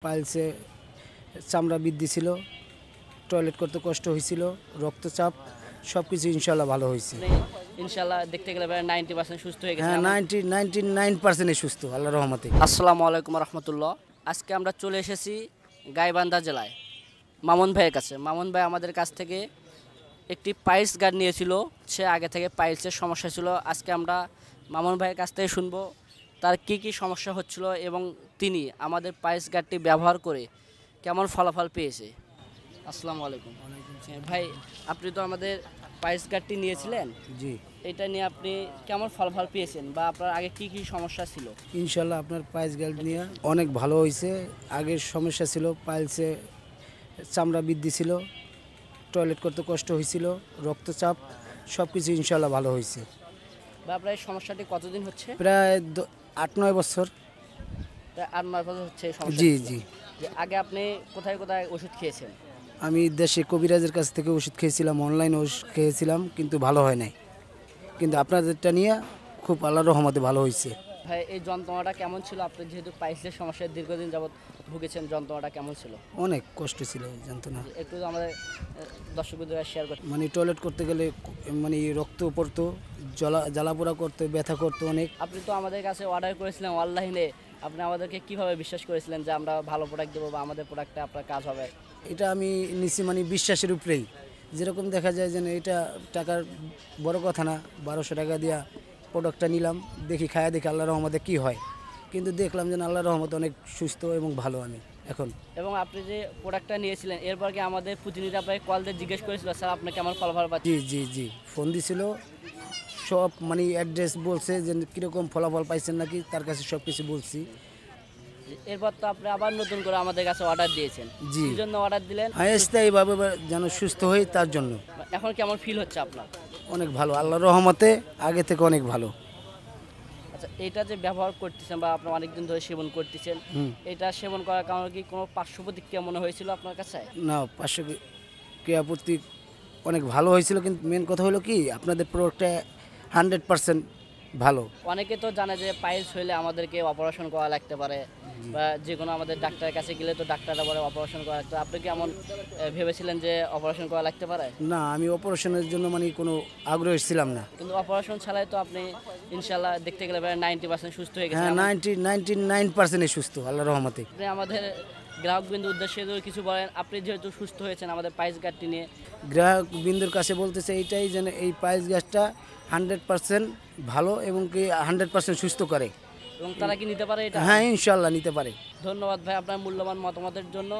পাইলসে চামড়া বৃদ্ধি ছিল, টয়লেট করতে কষ্ট হয়েছিল, রক্তচাপ সব কিছু ইনশাল্লাহ ভালো হয়েছে। ইনশাল্লাহ দেখতে গেলে প্রায় 90% সুস্থ হয়ে গেছে। হ্যাঁ, 99% সুস্থ আল্লাহর রহমতে। আসসালামু আলাইকুম রহমতুল্লাহ। আজকে আমরা চলে এসেছি গাইবান্ধা জেলায় মামুন ভাইয়ের কাছে। মামুন ভাই আমাদের কাছ থেকে একটি পাইলস গার্ড নিয়েছিল। সে আগে থেকে পাইলসের সমস্যা ছিল। আজকে আমরা মামুন ভাইয়ের কাছ থেকে শুনবো তার কি কি সমস্যা হচ্ছিল এবং তিনি আমাদের পাইলস গার্ডটি ব্যবহার করে কেমন ফলাফল পেয়েছে। আসসালামু আলাইকুম ভাই, আপনি তো আমাদের পাইলস গার্ডটি নিয়েছিলেন। জি, এটা নিয়ে আপনি কেমন ফলাফল পেয়েছেন বা আপনার আগে কি কি সমস্যা ছিল? ইনশাল্লাহ আপনার পাইলস গার্ড নিয়ে অনেক ভালো হয়েছে। আগের সমস্যা ছিল পাইলসে চামড়া বৃদ্ধি ছিল, টয়লেট করতে কষ্ট হয়েছিল, রক্তচাপ সব কিছু ইনশাল্লাহ ভালো হয়েছে। বা আপনার এই সমস্যাটি কতদিন হচ্ছে? প্রায় 8-9 বছর। প্রায় 8-9 বছর হচ্ছে এই সমস্যা। জি জি, যে আগে আপনি কোথায় কোথায় ওষুধ খেয়েছেন? আমি দেশে কবিরাজের কাছ থেকে ওষুধ খেয়েছিলাম, অনলাইন ওষুধ খেয়েছিলাম, কিন্তু ভালো হয় নাই। কিন্তু আপনাদেরটা নিয়ে খুব আল্লাহর রহমতে ভালো হয়েছে। ভাই, এই যন্ত্রণাটা কেমন ছিল? আপনি যেহেতু পাইলসের সমস্যায় দীর্ঘদিন যাবৎ ভুগেছেন, যন্ত্রণাটা কেমন ছিল? অনেক কষ্ট ছিল, জানতো না। একটু আমাদের দর্শকদের শেয়ার করতে। মানে টয়লেট করতে গেলে মানে রক্ত পড়তো, জ্বালাপোড়া করতো, ব্যথা করতো অনেক। আপনি তো আমাদের কাছে অর্ডার করেছিলেন অনলাইনে। আপনি আমাদেরকে কিভাবে বিশ্বাস করেছিলেন যে আমরা ভালো প্রোডাক্ট দেবো বা আমাদের প্রোডাক্টটা আপনার কাজ হবে? এটা আমি নিছি মানে বিশ্বাসের উপরেই। যেরকম দেখা যায় যে এটা টাকার বড় কথা না, 1200 টাকা দিয়া প্রোডাক্টটা নিলাম, দেখি খায়া দেখি আল্লাহর রহমতে কি হয়। কিন্তু দেখলাম যে আল্লাহর রহমতে অনেক সুস্থ এবং ভালো আমি এখন। এবং আপনি যে প্রোডাক্টটা নিয়েছিলেন এরপর কি আমাদের প্রতিনিধি আপনাকে কল দিয়ে জিজ্ঞেস করেছিল স্যার আপনি কেমন ফলাফল পাচ্ছেন? জি জি জি, ফোন দিছিল, সব মানে অ্যাড্রেস বলছে যে কীরকম ফলাফল পাইছেন নাকি, তার কাছে সব কিছু বলছি। এরপর তো আপনি আবার নতুন করে আমাদের কাছে অর্ডার দিয়েছেন। জি, কি জন্য অর্ডার দিলেন? স্থায়ীভাবে যেন সুস্থ হই তার জন্য। এখন কেমন ফিল হচ্ছে আপনার? অনেক ভালো, আল্লাহর রহমতে আগে থেকে অনেক ভালো। আচ্ছা, এটা যে ব্যবহার করতেছেন বা আপনি অনেকদিন ধরে সেবন করতেছেন, এটা সেবন করার কারণে কি কোনো পার্শ্ব প্রতিক্রিয়া মনে হয়েছিল আপনার কাছে? না, পার্শ্ব ক্রিয়াপত্তি অনেক ভালো হয়েছিল, কিন্তু মেন কথা হলো কি আপনাদের প্রোডাক্টটা 100% ভালো। অনেকে তো জানে যে পাইলস হইলে আমাদেরকে অপারেশন করা লাগতে পারে বা যে কোনো আমাদের ডাক্তারের কাছে গেলে তো ডাক্তাররা বলে অপারেশন করা লাগতে। আপনি কি এমন ভেবেছিলেন যে অপারেশন করা লাগতে পারে? না, আমি অপারেশনের জন্য মানে কোনো আগ্রহী ছিলাম না। কিন্তু অপারেশন ছাড়াই তো আপনি ইনশাল্লাহ দেখতে গেলে প্রায় 90% সুস্থ হয়ে গেছেন। হ্যাঁ, 99% সুস্থ আল্লাহর রহমতে। আপনি আমাদের গ্রাহকবৃন্দের উদ্দেশ্যে যদি কিছু বলেন, আপনি যেহেতু সুস্থ হয়েছেন আমাদের পাইলস গার্ডটি নিয়ে। গ্রাহক বিন্দুর কাছে বলতেছে এইটাই যেন এই পাইলস গ্যাসটা 100% ভালো এবং কি 100% সুস্থ করে। এবং তারা কি নিতে পারে এটা? হ্যাঁ, ইনশাল্লাহ নিতে পারে। ধন্যবাদ ভাই আপনার মূল্যবান মতামতের জন্য।